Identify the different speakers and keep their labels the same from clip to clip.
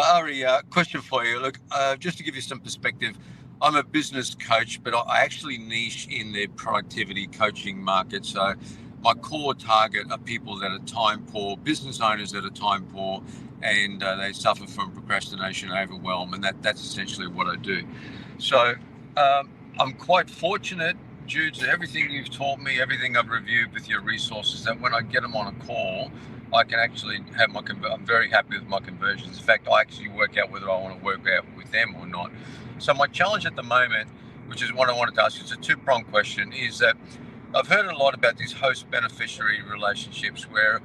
Speaker 1: Ari, question for you. Look, just to give you some perspective, I'm a business coach, but I actually niche in the productivity coaching market. So my core target are people that are time poor, business owners that are time poor, and they suffer from procrastination and overwhelm, and that's essentially what I do. So I'm quite fortunate, due to everything you've taught me, everything I've reviewed with your resources, that when I get them on a call, I can actually have I'm very happy with my conversions. In fact, I actually work out whether I want to work out with them or not. So my challenge at the moment, which is what I wanted to ask you, it's a two-pronged question, is that I've heard a lot about these host-beneficiary relationships where,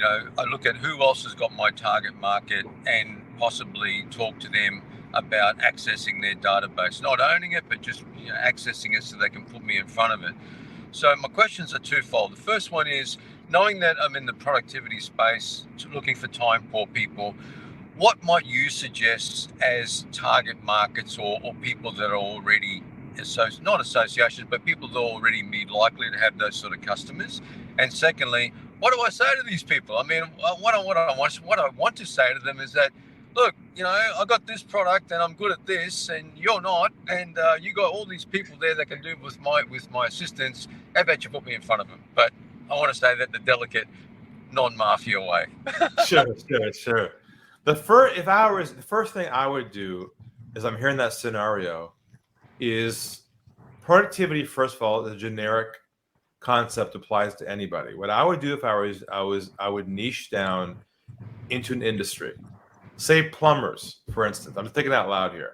Speaker 1: I look at who else has got my target market and possibly talk to them about accessing their database, not owning it, but just accessing it so they can put me in front of it. So my questions are twofold. The first one is, knowing that I'm in the productivity space, looking for time poor people, what might you suggest as target markets or people that are already, not associations, but people that are already likely to have those sort of customers? And secondly, what do I say to these people? I mean, what I want to say to them is that, look, I got this product and I'm good at this and you're not, and you got all these people there that can do it with my assistance. How about you put me in front of them? But I want to say that the delicate, non-mafia way.
Speaker 2: Sure. The first thing I would do, as I'm hearing that scenario, is productivity. First of all, the generic concept applies to anybody. What I would do if I would niche down into an industry. Say plumbers, for instance. I'm thinking out loud here.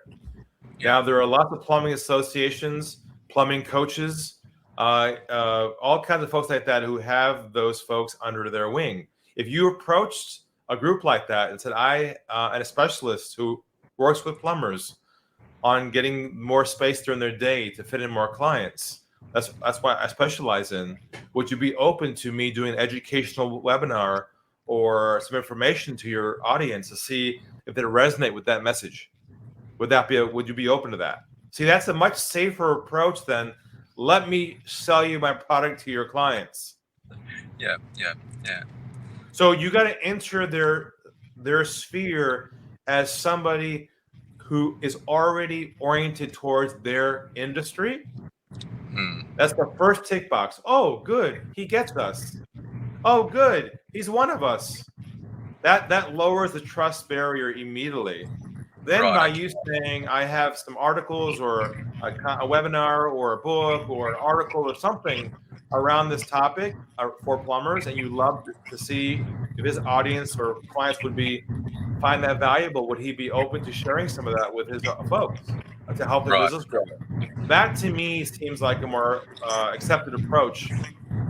Speaker 2: Yeah. Now, there are lots of plumbing associations, plumbing coaches, all kinds of folks like that who have those folks under their wing. If you approached a group like that and said, I am a specialist who works with plumbers on getting more space during their day to fit in more clients, that's what I specialize in. Would you be open to me doing an educational webinar or some information to your audience to see if they resonate with that message? Would you be open to that? See, that's a much safer approach than let me sell you my product to your clients.
Speaker 1: Yeah.
Speaker 2: So you got to enter their sphere as somebody who is already oriented towards their industry. That's the first tick box. Oh, good. He gets us. Oh, good. He's one of us. That lowers the trust barrier immediately. Then by you saying, I have some articles or a webinar or a book or an article or something around this topic for plumbers, and you love to see if his audience or clients find that valuable, would he be open to sharing some of that with his folks to help their business grow? That to me seems like a more accepted approach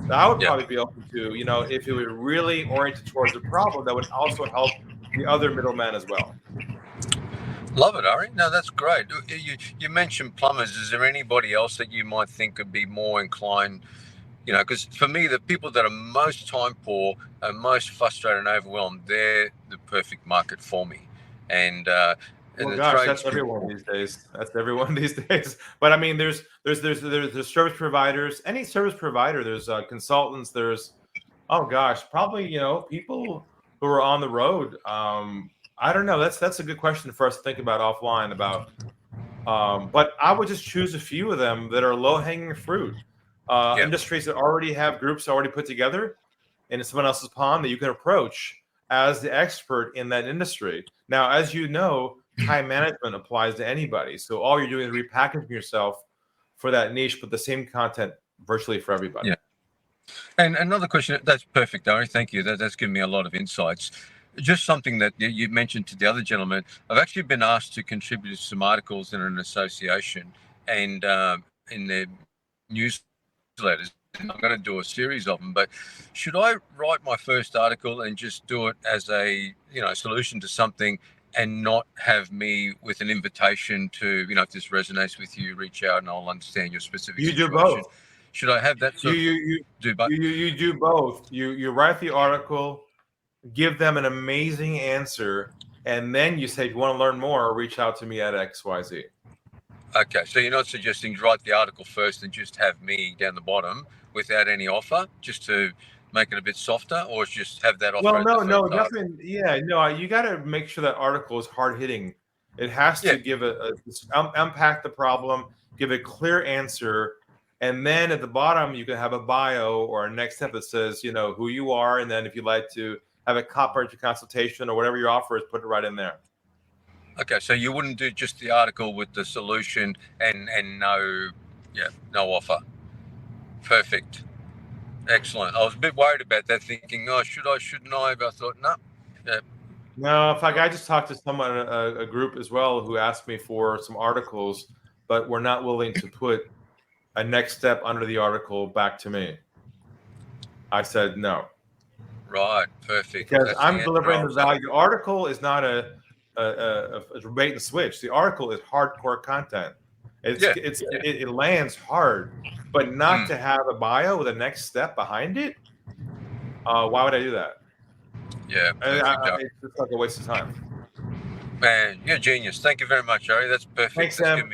Speaker 2: that I would probably be open to, if it were really oriented towards a problem that would also help the other middleman as well.
Speaker 1: Love it, Ari. No, that's great. You mentioned plumbers. Is there anybody else that you might think could be more inclined? Because for me, the people that are most time poor and most frustrated and overwhelmed, they're the perfect market for me. And
Speaker 2: that's everyone these days. But I mean, there's service providers. Any service provider. There's consultants. There's probably people who are on the road. I don't know. That's a good question for us to think about offline about. But I would just choose a few of them that are low-hanging fruit. Industries that already have groups already put together in someone else's pond that you can approach as the expert in that industry. Now, as you know, time management applies to anybody. So all you're doing is repackaging yourself for that niche, but the same content virtually for everybody.
Speaker 1: Yeah. And another question. That's perfect, Ari. Thank you. That's given me a lot of insights. Just something that you mentioned to the other gentleman. I've actually been asked to contribute to some articles in an association and in their newsletters. And I'm going to do a series of them. But should I write my first article and just do it as a solution to something, and not have me with an invitation to if this resonates with you, reach out and I'll understand your specific situation?
Speaker 2: Do both.
Speaker 1: Should I have that?
Speaker 2: You do both. You write the article, give them an amazing answer, and then you say, if you want to learn more, reach out to me at XYZ.
Speaker 1: Okay, so you're not suggesting write the article first and just have me down the bottom without any offer, just to make it a bit softer, or just have that offer?
Speaker 2: Well,
Speaker 1: at
Speaker 2: no,
Speaker 1: the
Speaker 2: no,
Speaker 1: first article?
Speaker 2: definitely. Yeah, no, you got to make sure that article is hard hitting. It has to give unpack the problem, give a clear answer, and then at the bottom you can have a bio or a next step that says, you know, who you are, and then if you'd like to have a complimentary consultation or whatever your offer is, put it right in there.
Speaker 1: Okay, so you wouldn't do just the article with the solution and no offer. Perfect. Excellent. I was a bit worried about that, thinking, oh, should I, shouldn't I? But I thought, no. Yeah.
Speaker 2: No, in fact, I just talked to someone, a group as well, who asked me for some articles, but were not willing to put a next step under the article back to me. I said no.
Speaker 1: Right, perfect.
Speaker 2: Because
Speaker 1: That's
Speaker 2: I'm
Speaker 1: the
Speaker 2: delivering
Speaker 1: answer
Speaker 2: the value. The article is not a bait and switch. The article is hardcore content. It lands hard, but not to have a bio with a next step behind it. Why would I do that?
Speaker 1: Yeah,
Speaker 2: it's just like a waste of time.
Speaker 1: Man, you're a genius. Thank you very much, Ari. That's perfect.
Speaker 2: Thanks, Sam.